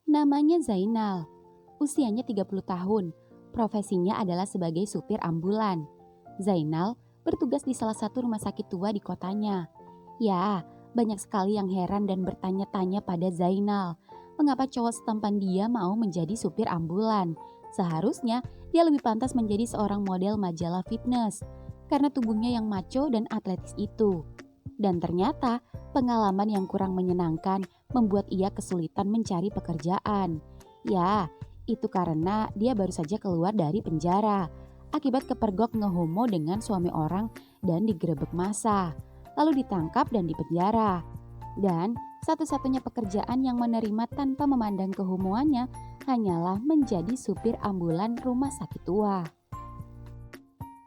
Namanya Zainal, usianya 30 tahun, profesinya adalah sebagai supir ambulan. Zainal bertugas di salah satu rumah sakit tua di kotanya. Ya, banyak sekali yang heran dan bertanya-tanya pada Zainal. Mengapa cowok setampan dia mau menjadi supir ambulan? Seharusnya dia lebih pantas menjadi seorang model majalah fitness. Karena tubuhnya yang maco dan atletis itu. Dan ternyata pengalaman yang kurang menyenangkan membuat ia kesulitan mencari pekerjaan. Ya, itu karena dia baru saja keluar dari penjara akibat kepergok ngehomo dengan suami orang dan digerebek massa, lalu ditangkap dan dipenjara. Dan satu-satunya pekerjaan yang menerima tanpa memandang kehomoannya hanyalah menjadi supir ambulan rumah sakit tua.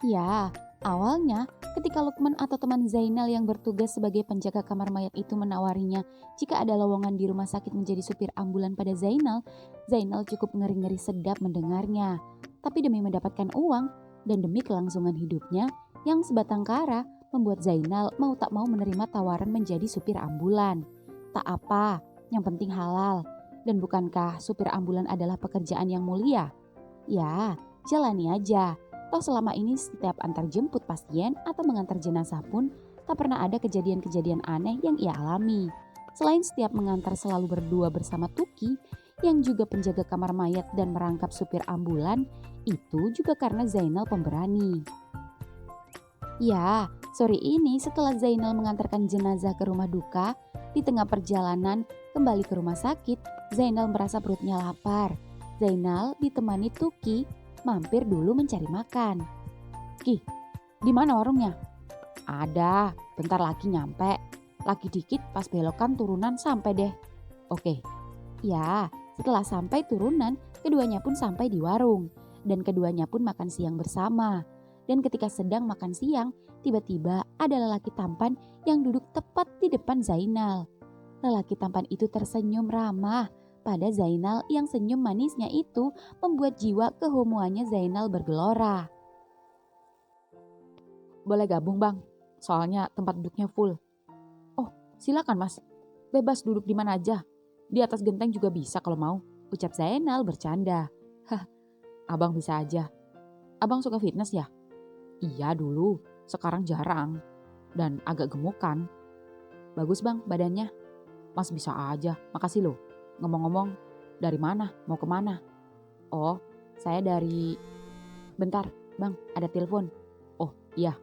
Ya, awalnya ketika Lukman atau teman Zainal yang bertugas sebagai penjaga kamar mayat itu menawarinya jika ada lowongan di rumah sakit menjadi supir ambulan pada Zainal, Zainal cukup ngeri-ngeri sedap mendengarnya. Tapi demi mendapatkan uang dan demi kelangsungan hidupnya yang sebatang kara membuat Zainal mau tak mau menerima tawaran menjadi supir ambulan. Tak apa, yang penting halal. Dan bukankah supir ambulan adalah pekerjaan yang mulia? Ya, jalani aja. Toh selama ini setiap antar jemput pasien atau mengantar jenazah pun tak pernah ada kejadian-kejadian aneh yang ia alami. Selain setiap mengantar selalu berdua bersama Tuki yang juga penjaga kamar mayat dan merangkap supir ambulan, itu juga karena Zainal pemberani. Ya, sore ini setelah Zainal mengantarkan jenazah ke rumah duka, di tengah perjalanan kembali ke rumah sakit, Zainal merasa perutnya lapar. Zainal ditemani Tuki mampir dulu mencari makan. Ki, di mana warungnya? Ada, bentar lagi nyampe. Lagi dikit pas belokan turunan sampai deh. Oke. Ya, setelah sampai turunan, keduanya pun sampai di warung. Dan keduanya pun makan siang bersama. Dan ketika sedang makan siang, tiba-tiba ada lelaki tampan yang duduk tepat di depan Zainal. Lelaki tampan itu tersenyum ramah pada Zainal yang senyum manisnya itu membuat jiwa kehomoannya Zainal bergelora. Boleh gabung bang, soalnya tempat duduknya full. Oh silakan mas, bebas duduk di mana aja. Di atas genteng juga bisa kalau mau, ucap Zainal bercanda. Hah, abang bisa aja. Abang suka fitness ya? Iya dulu, sekarang jarang. Dan agak gemuk kan. Bagus bang badannya. Mas bisa aja, makasih loh. Ngomong-ngomong, dari mana? Mau kemana? Oh, saya dari... Bentar, bang, ada telepon. Oh, iya.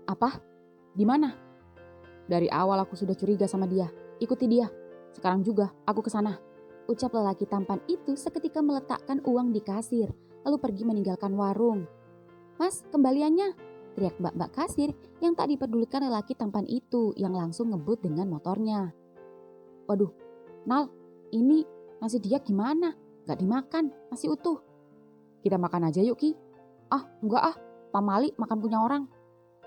Apa? Di mana? Dari awal aku sudah curiga sama dia. Ikuti dia. Sekarang juga aku ke sana. Ucap lelaki tampan itu seketika meletakkan uang di kasir, lalu pergi meninggalkan warung. Mas, kembaliannya, teriak mbak-mbak kasir yang tak dipedulikan lelaki tampan itu yang langsung ngebut dengan motornya. Waduh, Nal, ini nasi dia gimana? Gak dimakan, masih utuh. Kita makan aja yuk Ki. Ah, enggak ah, Pak Mali makan punya orang.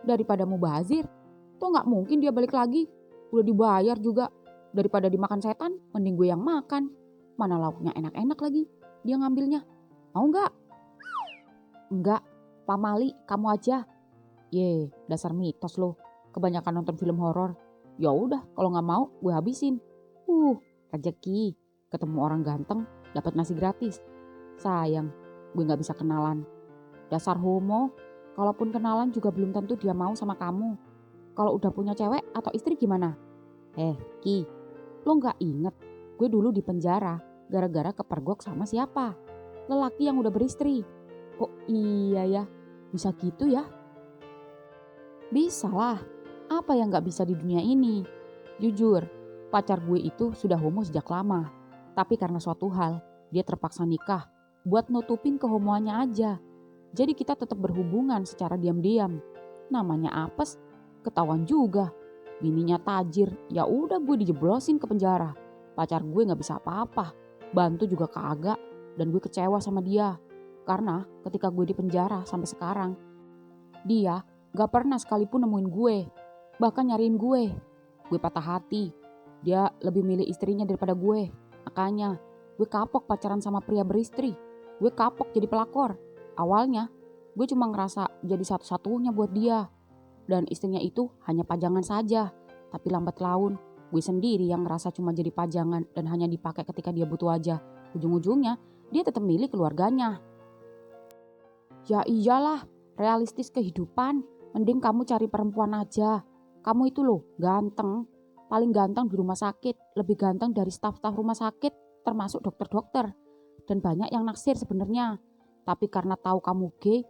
Daripada mubazir, tuh gak mungkin dia balik lagi. Udah dibayar juga. Daripada dimakan setan, mending gue yang makan. Mana lauknya enak-enak lagi, dia ngambilnya. Mau gak? Enggak, Pak Mali kamu aja. Ye, dasar mitos lo. Kebanyakan nonton film horor. Ya udah, kalau nggak mau gue habisin. Rezeki. Ketemu orang ganteng, dapat nasi gratis. Sayang, gue nggak bisa kenalan. Dasar homo. Kalaupun kenalan juga belum tentu dia mau sama kamu. Kalau udah punya cewek atau istri gimana? Ki, lo nggak inget? Gue dulu di penjara gara-gara kepergok sama siapa? Lelaki yang udah beristri. Oh iya ya, bisa gitu ya? Bisa lah, apa yang gak bisa di dunia ini? Jujur, pacar gue itu sudah homo sejak lama. Tapi karena suatu hal, dia terpaksa nikah buat nutupin kehomoannya aja. Jadi kita tetap berhubungan secara diam-diam. Namanya apes, ketahuan juga. Bininya tajir, ya udah gue dijeblosin ke penjara. Pacar gue gak bisa apa-apa, bantu juga kagak. Dan gue kecewa sama dia. Karena ketika gue di penjara sampai sekarang, dia gak pernah sekalipun nemuin gue, bahkan nyariin gue. Gue patah hati, dia lebih milih istrinya daripada gue. Makanya gue kapok pacaran sama pria beristri. Gue kapok jadi pelakor. Awalnya gue cuma ngerasa jadi satu-satunya buat dia. Dan istrinya itu hanya pajangan saja. Tapi lambat laun Gue sendiri yang ngerasa cuma jadi pajangan dan hanya dipakai ketika dia butuh aja. Ujung-ujungnya dia tetap milih keluarganya. Ya iyalah, realistis kehidupan. Mending kamu cari perempuan aja. Kamu itu loh ganteng. Paling ganteng di rumah sakit. Lebih ganteng dari staf-staf rumah sakit. Termasuk dokter-dokter. Dan banyak yang naksir sebenarnya. Tapi karena tahu kamu gay,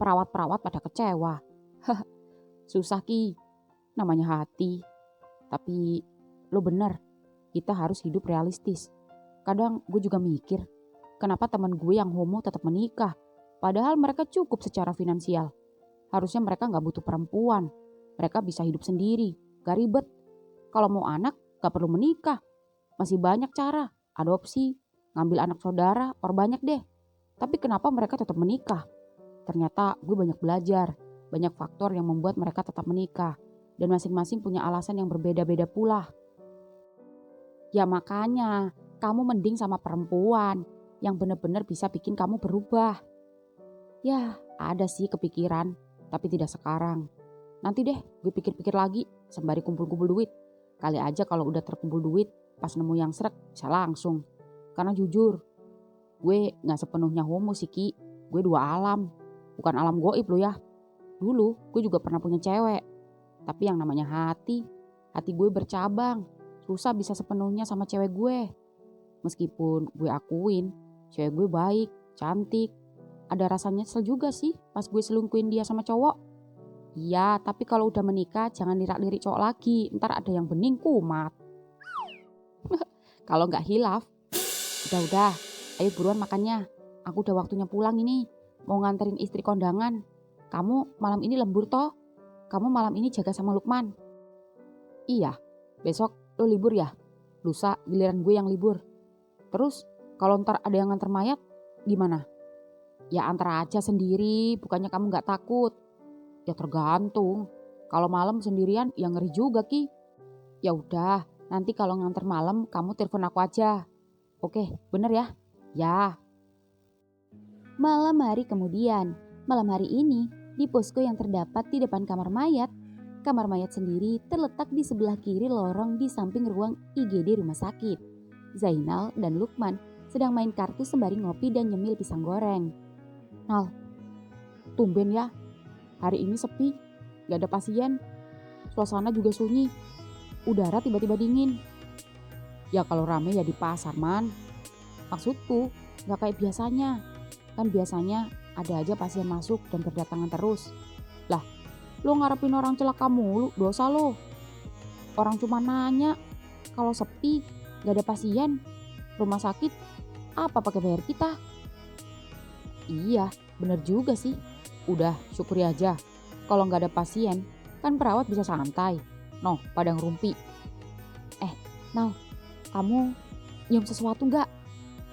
perawat-perawat pada kecewa. Susah Ki. Namanya hati. Tapi lo bener. Kita harus hidup realistis. Kadang gue juga mikir. Kenapa teman gue yang homo tetap menikah? Padahal mereka cukup secara finansial. Harusnya mereka gak butuh perempuan. Mereka bisa hidup sendiri. Gak ribet. Kalau mau anak gak perlu menikah. Masih banyak cara. Adopsi, ngambil anak saudara, banyak deh. Tapi kenapa mereka tetap menikah? Ternyata gue banyak belajar. Banyak faktor yang membuat mereka tetap menikah. Dan masing-masing punya alasan yang berbeda-beda pula. Ya makanya kamu mending sama perempuan yang benar-benar bisa bikin kamu berubah. Ya ada sih kepikiran. Tapi tidak sekarang. Nanti deh gue pikir-pikir lagi sembari kumpul-kumpul duit. Kali aja kalau udah terkumpul duit pas nemu yang srek bisa langsung. Karena jujur gue gak sepenuhnya homo sih Ki. Gue dua alam. Bukan alam goib lo ya. Dulu gue juga pernah punya cewek. Tapi yang namanya hati gue bercabang. Susah bisa sepenuhnya sama cewek gue. Meskipun gue akuin cewek gue baik, cantik. Ada rasa nyesel juga sih pas gue selingkuhin dia sama cowok. Iya, tapi kalau udah menikah jangan lirak-lirik cowok lagi. Ntar ada yang bening kumat. Kalau gak hilaf. Udah, ayo buruan makannya. Aku udah waktunya pulang ini. Mau nganterin istri kondangan. Kamu malam ini lembur toh? Kamu malam ini jaga sama Lukman. Iya, besok lo libur ya? Lusa giliran gue yang libur. Terus kalau ntar ada yang nganter mayat gimana? Ya antar aja sendiri, bukannya kamu gak takut. Ya tergantung. Kalau malam sendirian ya ngeri juga Ki. Ya udah, nanti kalau nganter malam kamu telepon aku aja. Oke, bener ya? Ya. Malam hari kemudian, malam hari ini di posko yang terdapat di depan kamar mayat sendiri terletak di sebelah kiri lorong di samping ruang IGD rumah sakit. Zainal dan Lukman sedang main kartu sembari ngopi dan nyemil pisang goreng. Nal, tumben ya. Hari ini sepi, gak ada pasien. Suasana juga sunyi. Udara tiba-tiba dingin. Ya kalau rame ya di pasar man. Maksudku gak kayak biasanya. Kan biasanya ada aja pasien masuk dan berdatangan terus. Lah, lo ngarepin orang celaka mulu, dosa lo. Orang cuma nanya, kalau sepi gak ada pasien, rumah sakit apa pakai bayar kita? Iya, bener juga sih. Udah, syukuri aja. Kalau nggak ada pasien, kan perawat bisa santai. Noh, pada ngerumpi. Nal, kamu nyium sesuatu nggak?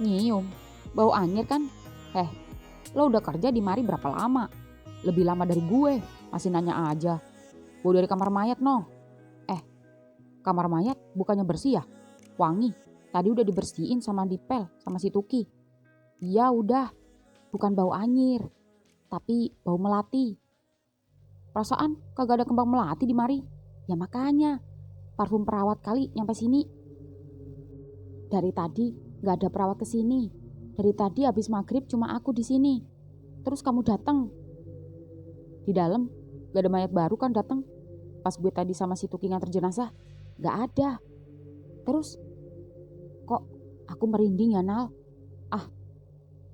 Nyium? Bau anyir kan? Lo udah kerja di mari berapa lama? Lebih lama dari gue, masih nanya aja. Bau dari kamar mayat, noh. Kamar mayat bukannya bersih ya? Wangi. Tadi udah dibersihin sama dipel sama si Tuki. Iya udah. Bukan bau anyir, tapi bau melati. Perasaan kagak ada kembang melati di mari. Ya makanya, parfum perawat kali nyampe sini. Dari tadi gak ada perawat kesini. Dari tadi habis maghrib cuma aku di sini. Terus kamu datang. Di dalam gak ada mayat baru kan datang. Pas gue tadi sama si Tuki nganter jenazah, gak ada. Terus kok aku merinding ya Nal?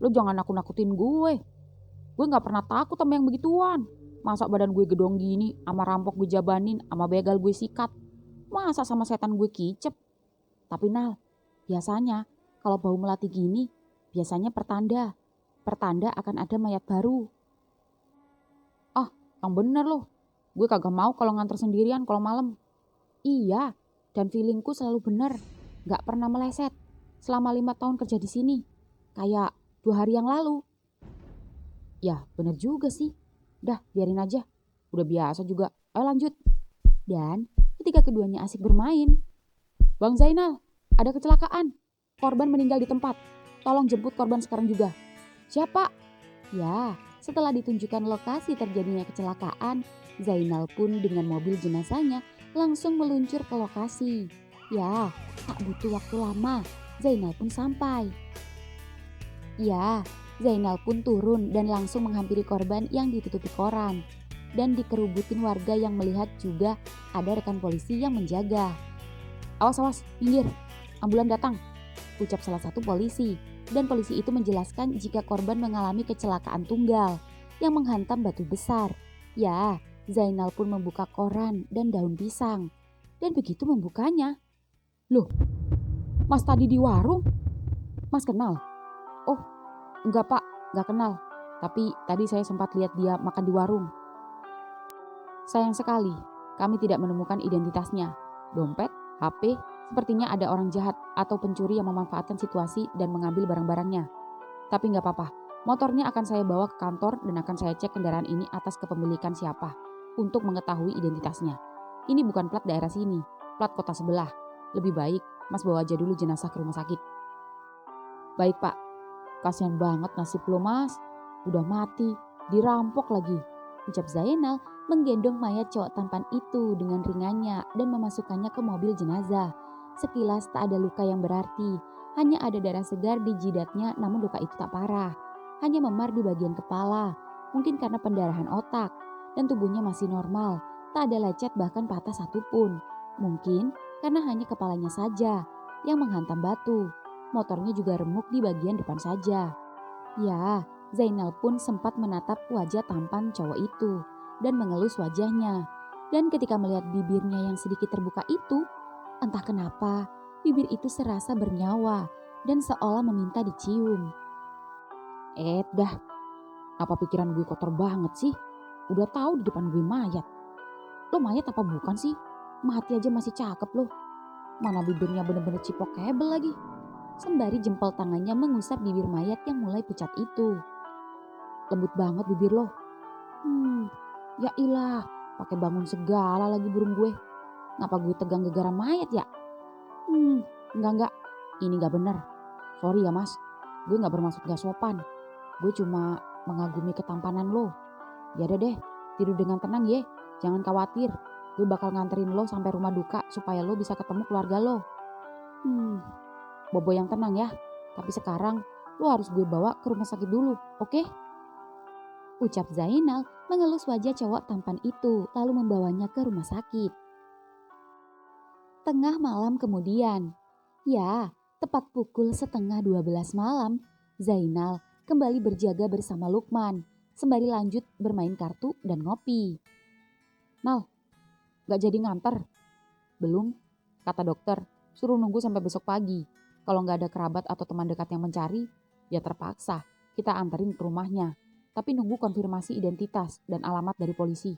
Lo jangan nakut-nakutin gue. Gue gak pernah takut sama yang begituan. Masa badan gue gedong gini, sama rampok gue jabanin, sama begal gue sikat. Masa sama setan gue kicep. Tapi Nal, biasanya kalau bau melati gini, biasanya pertanda. Pertanda akan ada mayat baru. Yang bener loh. Gue kagak mau kalau nganter sendirian kalau malam. Iya, dan feelingku selalu bener. Gak pernah meleset. Selama 5 tahun kerja di sini. Kayak 2 hari yang lalu. Ya bener juga sih. Dah biarin aja. Udah biasa juga. Ayo lanjut. Dan ketika keduanya asik bermain. Bang Zainal, ada kecelakaan. Korban meninggal di tempat. Tolong jemput korban sekarang juga. Siapa? Ya, setelah ditunjukkan lokasi terjadinya kecelakaan, Zainal pun dengan mobil jenazahnya langsung meluncur ke lokasi. Ya, tak butuh waktu lama, Zainal pun sampai. Ya, Zainal pun turun dan langsung menghampiri korban yang ditutupi koran. Dan dikerubutin warga yang melihat juga ada rekan polisi yang menjaga. "Awas, awas, minggir, ambulan datang," ucap salah satu polisi. Dan polisi itu menjelaskan jika korban mengalami kecelakaan tunggal yang menghantam batu besar. Ya, Zainal pun membuka koran dan daun pisang. Dan begitu membukanya, "Loh, Mas tadi di warung? Mas kenal?" "Oh, enggak Pak, enggak kenal. Tapi tadi saya sempat lihat dia makan di warung." "Sayang sekali, kami tidak menemukan identitasnya. Dompet, HP, sepertinya ada orang jahat atau pencuri yang memanfaatkan situasi dan mengambil barang-barangnya. Tapi nggak apa-apa, motornya akan saya bawa ke kantor dan akan saya cek kendaraan ini atas kepemilikan siapa untuk mengetahui identitasnya. Ini bukan plat daerah sini, plat kota sebelah. Lebih baik Mas bawa aja dulu jenazah ke rumah sakit." "Baik Pak, kasihan banget nasib lo Mas. Udah mati, dirampok lagi," ucap Zainal menggendong mayat cowok tampan itu dengan ringannya dan memasukkannya ke mobil jenazah. Sekilas tak ada luka yang berarti, hanya ada darah segar di jidatnya, namun luka itu tak parah. Hanya memar di bagian kepala, mungkin karena pendarahan otak, dan tubuhnya masih normal, tak ada lecet bahkan patah satupun. Mungkin karena hanya kepalanya saja yang menghantam batu. Motornya juga remuk di bagian depan saja. Ya, Zainal pun sempat menatap wajah tampan cowok itu dan mengelus wajahnya. Dan ketika melihat bibirnya yang sedikit terbuka itu, entah kenapa bibir itu serasa bernyawa dan seolah meminta dicium. Dah, apa pikiran gue kotor banget sih? Udah tahu di depan gue mayat. Lo mayat apa bukan sih? Mati aja masih cakep lo. Mana bibirnya bener-bener cipokebel lagi. Sembari jempol tangannya mengusap bibir mayat yang mulai pucat itu. Lembut banget bibir lo. Ya ilah, pakai bangun segala lagi burung gue. Ngapa gue tegang gegara mayat ya? Enggak. Ini gak bener. Sorry ya Mas, gue gak bermaksud gak sopan. Gue cuma mengagumi ketampanan lo. Ya udah deh, tidur dengan tenang ya. Jangan khawatir, gue bakal nganterin lo sampai rumah duka supaya lo bisa ketemu keluarga lo. Bobo yang tenang ya. Tapi sekarang lo harus gue bawa ke rumah sakit dulu, oke? Ucap Zainal mengelus wajah cowok tampan itu lalu membawanya ke rumah sakit. Tengah malam kemudian, ya tepat pukul 11:30 malam, Zainal kembali berjaga bersama Lukman sembari lanjut bermain kartu dan ngopi. "Nal, gak jadi nganter?" "Belum, kata dokter, suruh nunggu sampai besok pagi. Kalau gak ada kerabat atau teman dekat yang mencari, ya terpaksa kita anterin ke rumahnya. Tapi nunggu konfirmasi identitas dan alamat dari polisi."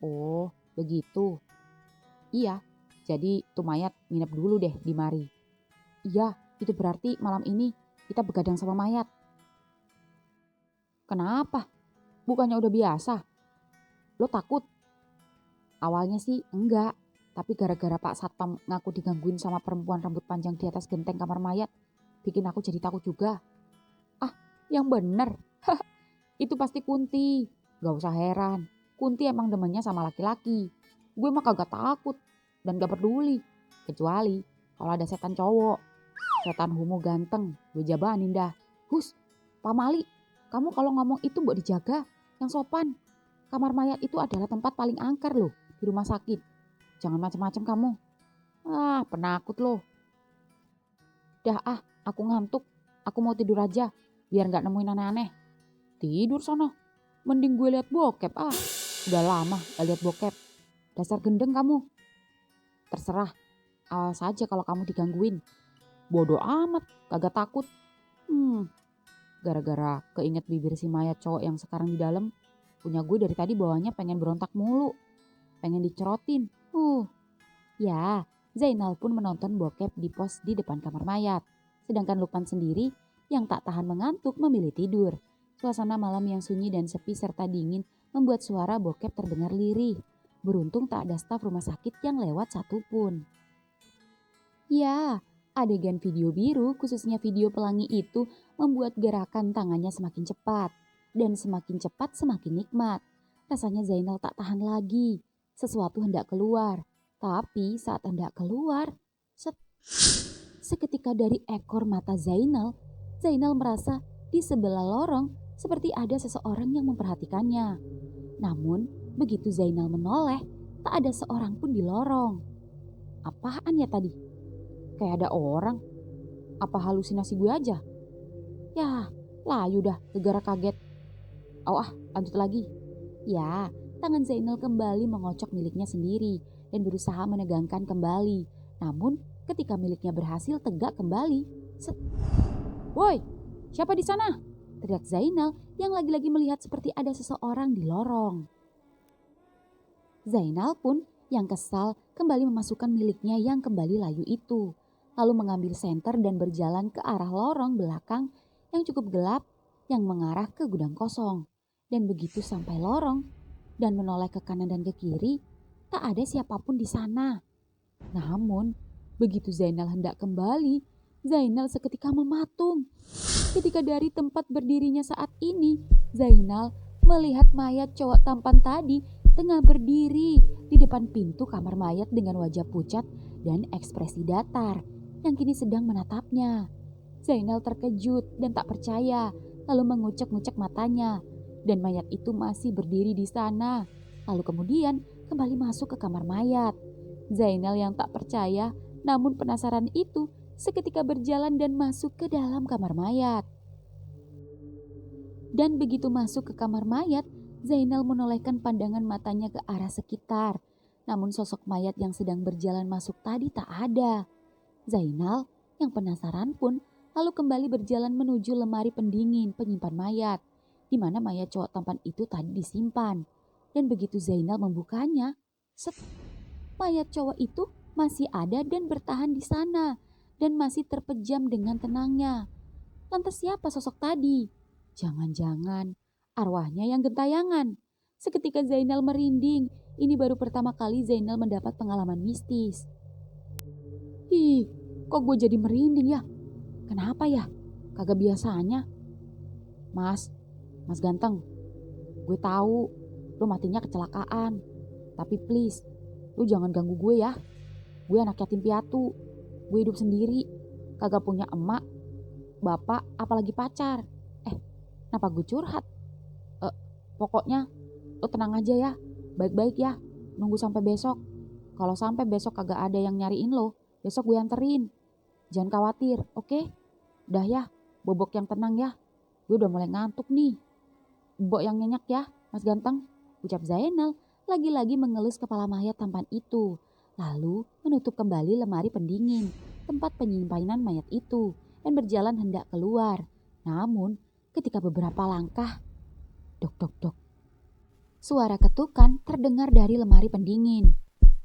"Oh, begitu." "Iya, jadi tuh mayat nginep dulu deh di mari." "Iya, itu berarti malam ini kita begadang sama mayat." "Kenapa? Bukannya udah biasa? Lo takut?" "Awalnya sih enggak, tapi gara-gara Pak Satpam ngaku digangguin sama perempuan rambut panjang di atas genteng kamar mayat, bikin aku jadi takut juga." "Ah, yang bener. Itu pasti Kunti. Gak usah heran. Kunti emang demennya sama laki-laki. Gue mah kagak takut dan gak peduli. Kecuali kalau ada setan cowok. Setan homo ganteng. Gue jabanin dah. Hus, Pak Mali, kamu kalau ngomong itu mbok dijaga. Yang sopan. Kamar mayat itu adalah tempat paling angker loh di rumah sakit. Jangan macem-macem kamu. Ah, penakut loh. Dah aku ngantuk. Aku mau tidur aja. Biar gak nemuin aneh-aneh. Tidur sono. Mending gue liat bokep Udah lama gak liat bokep. Dasar gendeng kamu. Terserah. Awas aja kalau kamu digangguin. Bodoh amat, kagak takut. Gara-gara keinget bibir si mayat cowok yang sekarang di dalam, punya gue dari tadi bawahnya pengen berontak mulu. Pengen dicerotin. Ya, Zainal pun menonton bokep di pos di depan kamar mayat. Sedangkan Lukman sendiri yang tak tahan mengantuk memilih tidur. Suasana malam yang sunyi dan sepi serta dingin membuat suara bokep terdengar lirih. Beruntung tak ada staf rumah sakit yang lewat satupun. Ya, adegan video biru khususnya video pelangi itu membuat gerakan tangannya semakin cepat. Dan semakin cepat semakin nikmat. Rasanya Zainal tak tahan lagi. Sesuatu hendak keluar. Tapi saat hendak keluar, seketika dari ekor mata Zainal, Zainal merasa di sebelah lorong seperti ada seseorang yang memperhatikannya. Namun begitu Zainal menoleh, tak ada seorang pun di lorong. Apaan ya tadi? Kayak ada orang. Apa halusinasi gue aja? Ya, layu dah gegara kaget. Lanjut lagi. Ya, tangan Zainal kembali mengocok miliknya sendiri dan berusaha menegangkan kembali. Namun ketika miliknya berhasil tegak kembali. Woi, siapa di sana? Teriak Zainal yang lagi-lagi melihat seperti ada seseorang di lorong. Zainal pun yang kesal kembali memasukkan miliknya yang kembali layu itu. Lalu mengambil senter dan berjalan ke arah lorong belakang yang cukup gelap yang mengarah ke gudang kosong. Dan begitu sampai lorong dan menoleh ke kanan dan ke kiri, tak ada siapapun di sana. Namun begitu Zainal hendak kembali, Zainal seketika mematung. Ketika dari tempat berdirinya saat ini, Zainal melihat mayat cowok tampan tadi tengah berdiri di depan pintu kamar mayat dengan wajah pucat dan ekspresi datar yang kini sedang menatapnya. Zainal terkejut dan tak percaya, lalu mengucek-ngucek matanya dan mayat itu masih berdiri di sana. Lalu kemudian kembali masuk ke kamar mayat. Zainal yang tak percaya namun penasaran itu seketika berjalan dan masuk ke dalam kamar mayat. Dan begitu masuk ke kamar mayat, Zainal menolehkan pandangan matanya ke arah sekitar. Namun sosok mayat yang sedang berjalan masuk tadi tak ada. Zainal yang penasaran pun lalu kembali berjalan menuju lemari pendingin penyimpan mayat, di mana mayat cowok tampan itu tadi disimpan. Dan begitu Zainal membukanya, mayat cowok itu masih ada dan bertahan di sana dan masih terpejam dengan tenangnya. Lantas siapa sosok tadi? Jangan-jangan arwahnya yang gentayangan. Seketika Zainal merinding. Ini baru pertama kali Zainal mendapat pengalaman mistis. Ih, kok gue jadi merinding ya? Kenapa ya? Kagak biasanya. Mas ganteng, gue tahu lo matinya kecelakaan. Tapi please, lo jangan ganggu gue ya. Gue anak yatim piatu. Gue hidup sendiri. Kagak punya emak, bapak, apalagi pacar. Kenapa gue curhat? Pokoknya lo tenang aja ya. Baik-baik ya. Nunggu sampai besok. Kalau sampai besok kagak ada yang nyariin lo, besok gue anterin. Jangan khawatir, oke? Udah ya, bobok yang tenang ya. Gue udah mulai ngantuk nih. Bobok yang nyenyak ya, Mas ganteng. Ucap Zainal lagi-lagi mengelus kepala mayat tampan itu. Lalu menutup kembali lemari pendingin, tempat penyimpanan mayat itu, dan berjalan hendak keluar. Namun ketika beberapa langkah, dok dok dok. Suara ketukan terdengar dari lemari pendingin.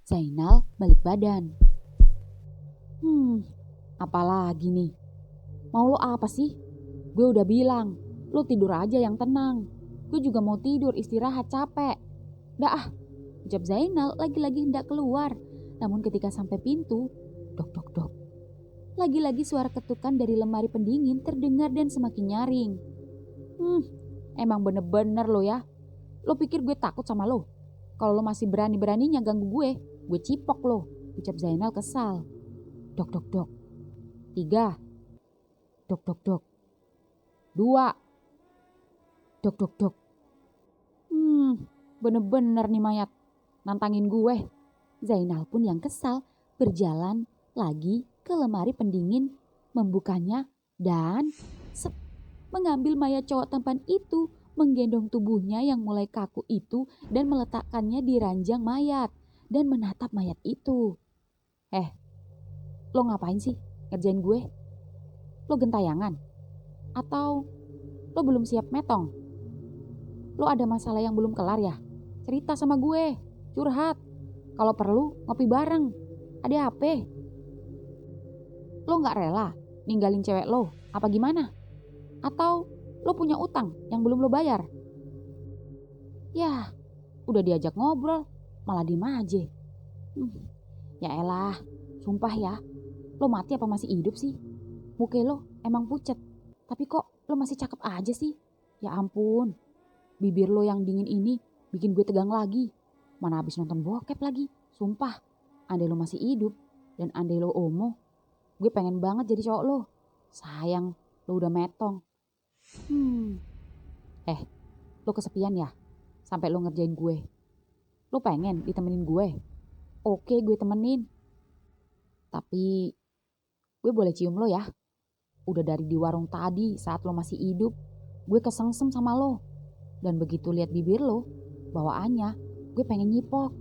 Zainal balik badan. Apalagi nih? Mau lo apa sih? Gue udah bilang, lo tidur aja yang tenang. Gue juga mau tidur istirahat capek. Dah ucap Zainal lagi-lagi hendak keluar. Namun ketika sampai pintu, dok dok dok. Lagi-lagi suara ketukan dari lemari pendingin terdengar dan semakin nyaring. Emang bener-bener lo ya. Lo pikir gue takut sama lo? Kalau lo masih berani-beraninya ganggu gue cipok lo, ucap Zainal kesal. Dok dok dok. 3. Dok dok dok. 2. Dok dok dok. Bener-bener nih mayat. Nantangin gue. Zainal pun yang kesal berjalan lagi ke lemari pendingin, membukanya dan mengambil mayat cowok tampan itu, menggendong tubuhnya yang mulai kaku itu dan meletakkannya di ranjang mayat dan menatap mayat itu. Lo ngapain sih ngerjain gue? Lo gentayangan? Atau lo belum siap metong? Lo ada masalah yang belum kelar ya? Cerita sama gue, curhat. Kalau perlu ngopi bareng. Ada apa? Lo gak rela ninggalin cewek lo apa gimana? Atau lo punya utang yang belum lo bayar? Ya, udah diajak ngobrol malah diem aja. Ya elah, sumpah ya. Lo mati apa masih hidup sih? Muka lo emang pucet, tapi kok lo masih cakep aja sih? Ya ampun, bibir lo yang dingin ini bikin gue tegang lagi. Mana habis nonton bokep lagi, sumpah. Andai lo masih hidup dan andai lo homo, gue pengen banget jadi cowok lo. Sayang, lo udah metong. Lo kesepian ya? Sampai lo ngerjain gue. Lo pengen ditemenin gue? Oke, gue temenin. Tapi gue boleh cium lo ya? Udah dari di warung tadi saat lo masih hidup, gue kesengsem sama lo. Dan begitu lihat bibir lo, bawaannya gue pengen nyipok.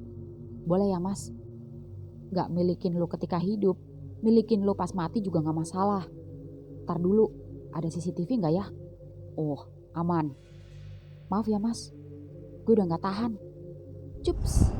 Boleh ya mas? Gak milikin lo ketika hidup, milikin lo pas mati juga gak masalah. Ntar dulu, ada CCTV gak ya? Oh, aman. Maaf ya mas, gue udah gak tahan. Cups.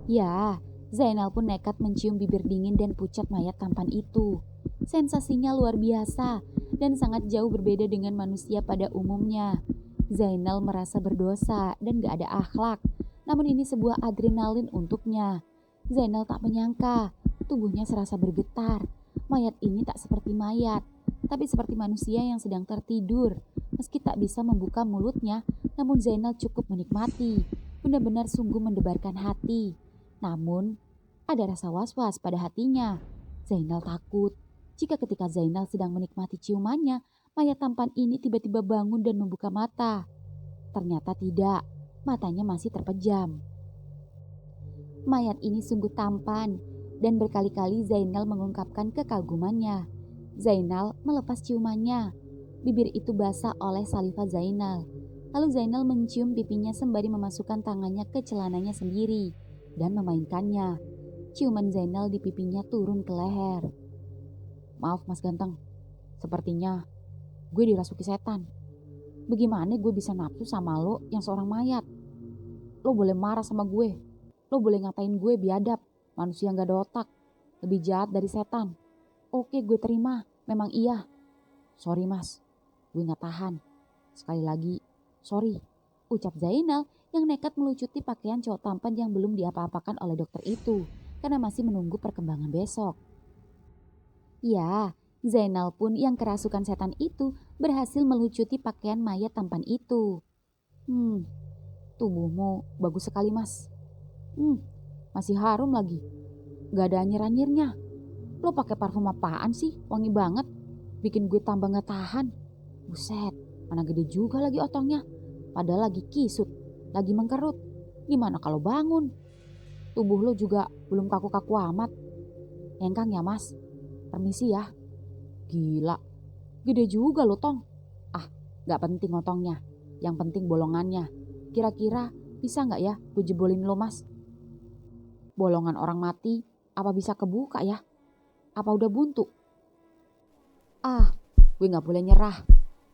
Ya, Zainal pun nekat mencium bibir dingin dan pucat mayat tampan itu. Sensasinya luar biasa dan sangat jauh berbeda dengan manusia pada umumnya. Zainal merasa berdosa dan gak ada akhlak. Namun ini sebuah adrenalin untuknya. Zainal tak menyangka, tubuhnya serasa bergetar. Mayat ini tak seperti mayat, tapi seperti manusia yang sedang tertidur. Meski tak bisa membuka mulutnya, namun Zainal cukup menikmati. Benar-benar sungguh mendebarkan hati. Namun, ada rasa was-was pada hatinya. Zainal takut jika ketika Zainal sedang menikmati ciumannya, mayat tampan ini tiba-tiba bangun dan membuka mata. Ternyata tidak, matanya masih terpejam. Mayat ini sungguh tampan dan berkali-kali Zainal mengungkapkan kekagumannya. Zainal melepas ciumannya. Bibir itu basah oleh saliva Zainal. Lalu Zainal mencium pipinya sembari memasukkan tangannya ke celananya sendiri dan memainkannya. Ciuman Zainal di pipinya turun ke leher. Maaf mas ganteng, sepertinya gue dirasuki setan. Bagaimana gue bisa nafsu sama lo yang seorang mayat? Lo boleh marah sama gue, lo boleh ngatain gue biadab, manusia gak ada otak, lebih jahat dari setan. Oke gue terima, memang iya. Sorry mas, gue gak tahan. Sekali lagi, sorry, ucap Zainal yang nekat melucuti pakaian cowok tampan yang belum diapa-apakan oleh dokter itu karena masih menunggu perkembangan besok. Ya, Zainal pun yang kerasukan setan itu berhasil melucuti pakaian mayat tampan itu. Tubuhmu bagus sekali mas. Masih harum lagi, gak ada anyir-anyirnya. Lo pakai parfum apaan sih? Wangi banget, bikin gue tambah gak tahan. Buset, mana gede juga lagi otongnya. Padahal lagi kisut, lagi mengkerut. Gimana kalau bangun? Tubuh lo juga belum kaku-kaku amat. Engkang ya mas, permisi ya. Gila, gede juga lo tong. Gak penting otongnya, yang penting bolongannya. Kira-kira bisa gak ya gue jebolin lo mas? Bolongan orang mati apa bisa kebuka ya? Apa udah buntu? Gue gak boleh nyerah.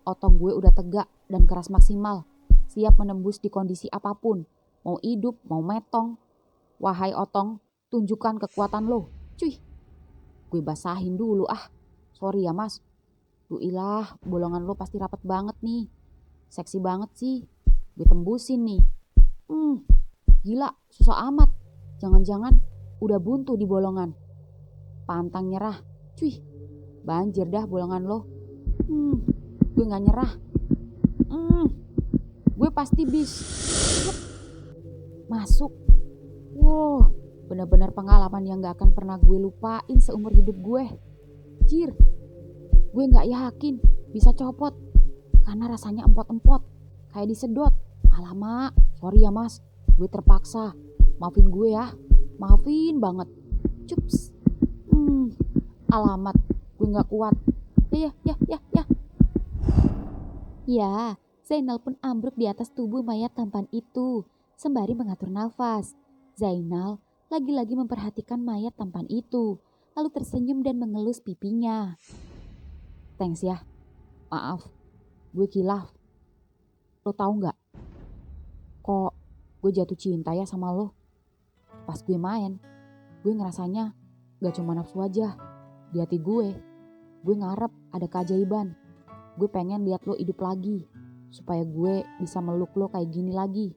Otong gue udah tegak dan keras maksimal. Siap menembus di kondisi apapun. Mau hidup, mau metong. Wahai otong, tunjukkan kekuatan lo. Cuy, gue basahin dulu Sorry ya mas. Duilah, bolongan lo pasti rapet banget nih. Seksi banget sih. Gue tembusin nih. Gila, susah amat. Jangan-jangan udah buntu di bolongan. Pantang nyerah. Cuy, banjir dah bolongan lo. Gue gak nyerah. Gue pasti masuk. Wow, benar-benar pengalaman yang gak akan pernah gue lupain seumur hidup gue. Jir, gue gak yakin bisa copot. Karena rasanya empot-empot, kayak disedot. Alamak, sorry ya mas, gue terpaksa. Maafin gue ya, maafin banget. Cups. Alamat, gue gak kuat. Ya. Ya, Zainal pun ambruk di atas tubuh mayat tampan itu, sembari mengatur nafas. Zainal lagi-lagi memperhatikan mayat tampan itu, lalu tersenyum dan mengelus pipinya. Thanks ya, maaf, gue kilaf. Lo tahu gak, kok gue jatuh cinta ya sama lo? Pas gue main, gue ngerasanya gak cuma nafsu aja. Di hati gue ngarep ada keajaiban. Gue pengen lihat lo hidup lagi, supaya gue bisa meluk lo kayak gini lagi.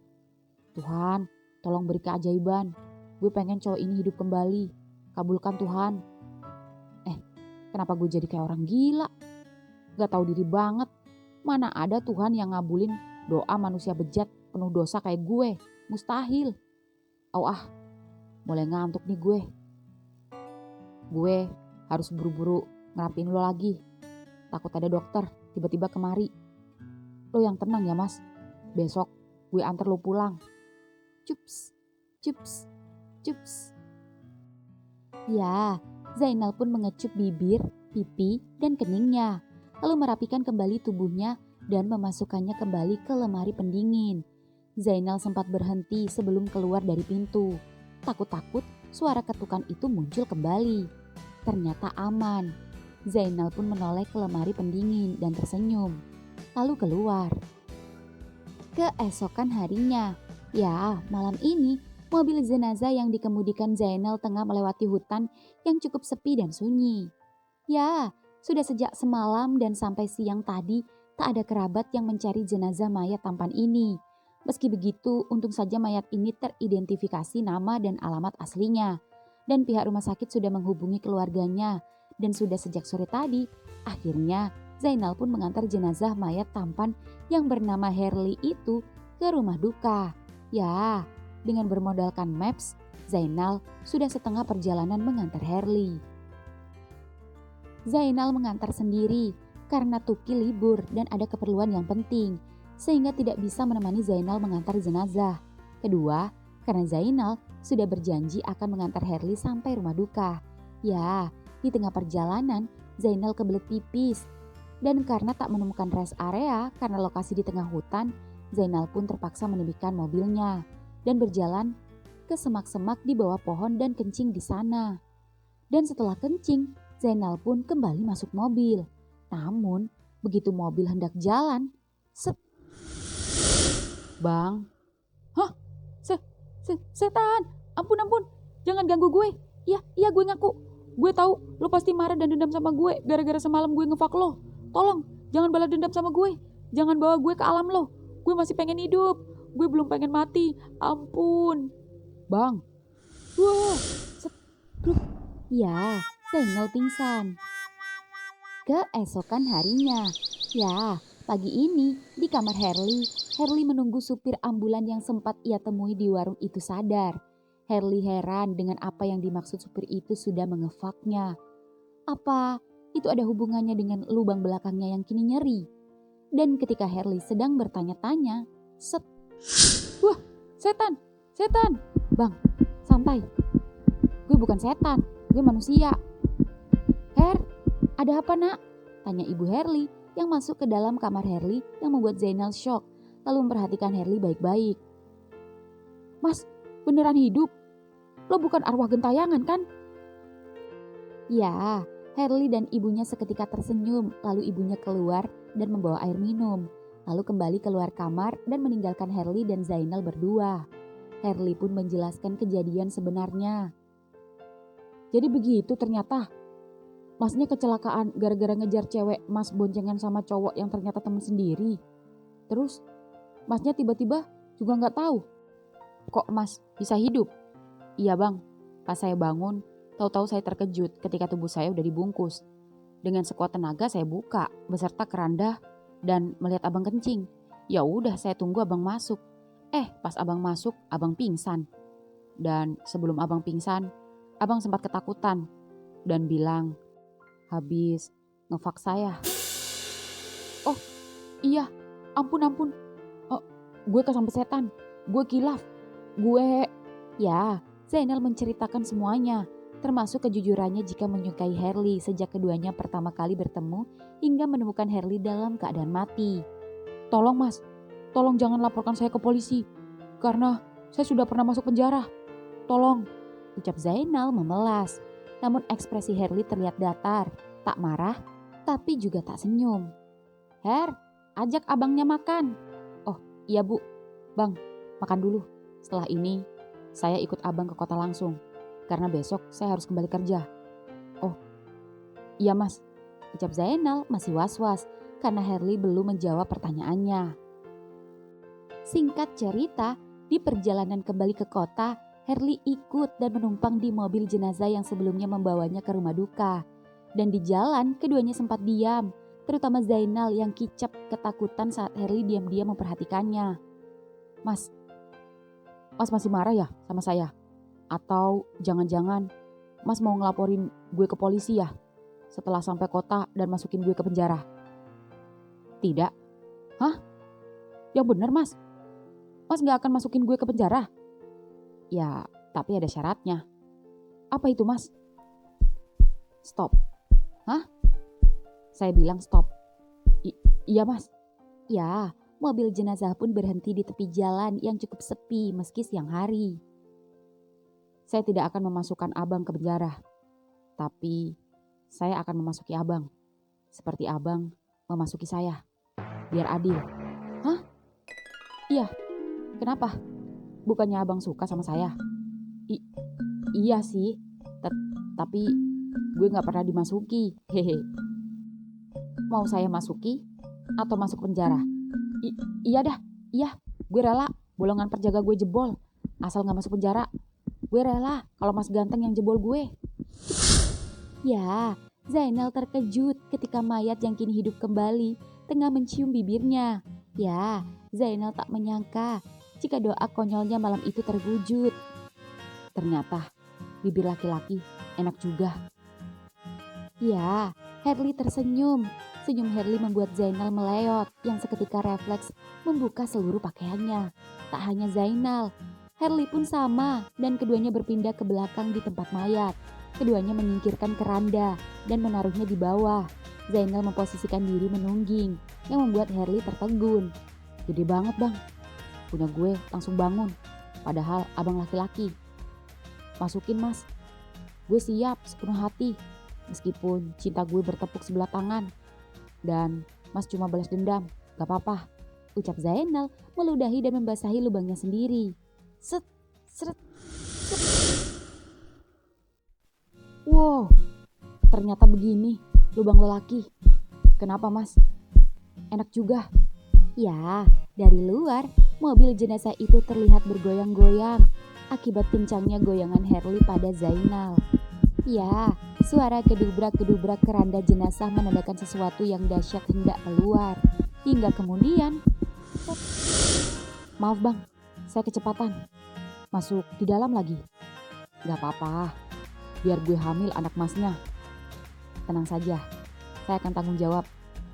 Tuhan, tolong beri keajaiban. Gue pengen cowok ini hidup kembali. Kabulkan Tuhan. Kenapa gue jadi kayak orang gila? Gak tahu diri banget. Mana ada Tuhan yang ngabulin doa manusia bejat penuh dosa kayak gue. Mustahil. Mulai ngantuk nih gue. Gue harus buru-buru ngerapiin lo lagi. Takut ada dokter tiba-tiba kemari. Lo yang tenang ya Mas. Besok gue antar lo pulang. Cups, cups, cups. Ya, Zainal pun mengecup bibir, pipi, dan keningnya. Lalu merapikan kembali tubuhnya dan memasukkannya kembali ke lemari pendingin. Zainal sempat berhenti sebelum keluar dari pintu. Takut-takut suara ketukan itu muncul kembali. Ternyata aman. Zainal pun menoleh ke lemari pendingin dan tersenyum. Lalu keluar. Keesokan harinya, ya malam ini, mobil jenazah yang dikemudikan Zainal tengah melewati hutan yang cukup sepi dan sunyi. Ya, sudah sejak semalam dan sampai siang tadi tak ada kerabat yang mencari jenazah mayat tampan ini. Meski begitu, untung saja mayat ini teridentifikasi nama dan alamat aslinya. Dan pihak rumah sakit sudah menghubungi keluarganya. Dan sudah sejak sore tadi, akhirnya Zainal pun mengantar jenazah mayat tampan yang bernama Herli itu ke rumah duka. Ya, dengan bermodalkan Maps, Zainal sudah setengah perjalanan mengantar Herli. Zainal mengantar sendiri karena Tuki libur dan ada keperluan yang penting, sehingga tidak bisa menemani Zainal mengantar jenazah. Kedua, karena Zainal sudah berjanji akan mengantar Herli sampai rumah duka. Ya, di tengah perjalanan Zainal kebelet pipis. Dan karena tak menemukan rest area karena lokasi di tengah hutan, Zainal pun terpaksa meninggikan mobilnya dan berjalan ke semak-semak di bawah pohon dan kencing di sana. Dan setelah kencing, Zainal pun kembali masuk mobil. Namun, begitu mobil hendak jalan, set. Bang. Hah? Setan. Ampun. Jangan ganggu gue. Iya gue ngaku. Gue tahu lo pasti marah dan dendam sama gue gara-gara semalam gue ngefuck lo. Tolong, jangan balas dendam sama gue. Jangan bawa gue ke alam lo. Gue masih pengen hidup. Gue belum pengen mati. Ampun. Bang. Wah, ya, Zainal pingsan. Keesokan harinya, ya, pagi ini di kamar Herli menunggu supir ambulan yang sempat ia temui di warung itu sadar. Herli heran dengan apa yang dimaksud supir itu sudah mengefaknya. Apa itu ada hubungannya dengan lubang belakangnya yang kini nyeri? Dan ketika Herli sedang bertanya-tanya, set. Wah, setan. Bang, santai. Gue bukan setan, gue manusia. Her, ada apa nak? Tanya ibu Herli yang masuk ke dalam kamar Herli yang membuat Zainal shock, lalu memperhatikan Herli baik-baik. Mas, beneran hidup? Lo bukan arwah gentayangan kan? Ya, Herli dan ibunya seketika tersenyum, lalu ibunya keluar dan membawa air minum. Lalu kembali keluar kamar dan meninggalkan Herli dan Zainal berdua. Herli pun menjelaskan kejadian sebenarnya. Jadi begitu ternyata. Masnya kecelakaan gara-gara ngejar cewek mas boncengan sama cowok yang ternyata temen sendiri. Terus masnya tiba-tiba juga gak tahu kok mas bisa hidup. Iya bang, pas saya bangun tahu-tahu saya terkejut ketika tubuh saya udah dibungkus. Dengan sekuat tenaga saya buka beserta keranda dan melihat abang kencing. Ya udah saya tunggu abang masuk. Pas abang masuk abang pingsan. Dan sebelum abang pingsan, abang sempat ketakutan dan bilang habis ngefuck saya. Oh iya, ampun. Oh, gue kesampe setan, gue kilaf, gue... Ya, Zainal menceritakan semuanya, termasuk kejujurannya jika menyukai Herli sejak keduanya pertama kali bertemu hingga menemukan Herli dalam keadaan mati. Tolong mas, tolong jangan laporkan saya ke polisi, karena saya sudah pernah masuk penjara. Tolong, ucap Zainal memelas. Namun ekspresi Herli terlihat datar, tak marah, tapi juga tak senyum. Her, ajak abangnya makan. Oh iya bu, bang, makan dulu. Setelah ini, saya ikut abang ke kota langsung, karena besok saya harus kembali kerja. Oh, iya mas, ucap Zainal masih was-was karena Herli belum menjawab pertanyaannya. Singkat cerita, di perjalanan kembali ke kota, Herli ikut dan menumpang di mobil jenazah yang sebelumnya membawanya ke rumah duka. Dan di jalan keduanya sempat diam, terutama Zainal yang kicap ketakutan saat Herli diam-diam memperhatikannya. Mas masih marah ya sama saya? Atau jangan-jangan Mas mau ngelaporin gue ke polisi ya? Setelah sampai kota dan masukin gue ke penjara? Tidak. Hah? Yang bener mas? Mas gak akan masukin gue ke penjara? Ya, tapi ada syaratnya. Apa itu mas? Stop. Hah? Saya bilang stop. Iya mas. Ya, mobil jenazah pun berhenti di tepi jalan yang cukup sepi meski siang hari. Saya tidak akan memasukkan abang ke penjara. Tapi saya akan memasuki abang. Seperti abang memasuki saya. Biar adil. Hah? Iya. Kenapa? Bukannya abang suka sama saya? Iya sih. Tapi gue gak pernah dimasuki. Hehe. Mau saya masuki atau masuk penjara? Iya dah. Iya. Gue rela bolongan perjaga gue jebol. Asal gak masuk penjara. Gue rela kalau mas ganteng yang jebol gue. Ya, Zainal terkejut ketika mayat yang kini hidup kembali tengah mencium bibirnya. Ya, Zainal tak menyangka jika doa konyolnya malam itu terwujud. Ternyata bibir laki-laki enak juga. Ya, Herli tersenyum. Senyum Herli membuat Zainal meleot yang seketika refleks membuka seluruh pakaiannya. Tak hanya Zainal, Herli pun sama dan keduanya berpindah ke belakang di tempat mayat. Keduanya menyingkirkan keranda dan menaruhnya di bawah. Zainal memposisikan diri menungging yang membuat Herli tertegun. Gede banget bang. Punya gue langsung bangun. Padahal abang laki-laki. Masukin mas. Gue siap sepenuh hati. Meskipun cinta gue bertepuk sebelah tangan. Dan mas cuma balas dendam. Gak apa-apa. Ucap Zainal meludahi dan membasahi lubangnya sendiri. Set, seret, set. Wow, ternyata begini lubang lelaki. Kenapa mas? Enak juga. Ya, dari luar mobil jenazah itu terlihat bergoyang-goyang akibat kencangnya goyangan Herli pada Zainal. Ya, suara kedubrak-kedubrak keranda jenazah menandakan sesuatu yang dahsyat hendak keluar. Hingga kemudian, maaf bang, saya kecepatan. Masuk di dalam lagi. Gak apa-apa, biar gue hamil anak masnya. Tenang saja, saya akan tanggung jawab.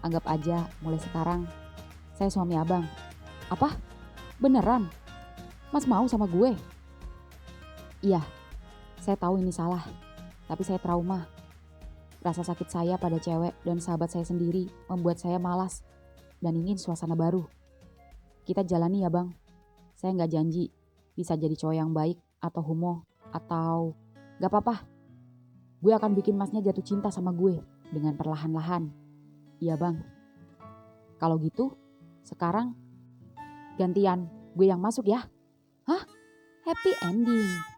Anggap aja mulai sekarang saya suami abang. Apa? Beneran? Mas mau sama gue? Iya, saya tahu ini salah. Tapi saya trauma. Rasa sakit saya pada cewek dan sahabat saya sendiri membuat saya malas dan ingin suasana baru. Kita jalani ya bang. Saya gak janji bisa jadi cowok yang baik atau homo atau gak apa-apa. Gue akan bikin masnya jatuh cinta sama gue dengan perlahan-lahan. Iya bang. Kalau gitu sekarang gantian gue yang masuk ya. Hah? Happy ending.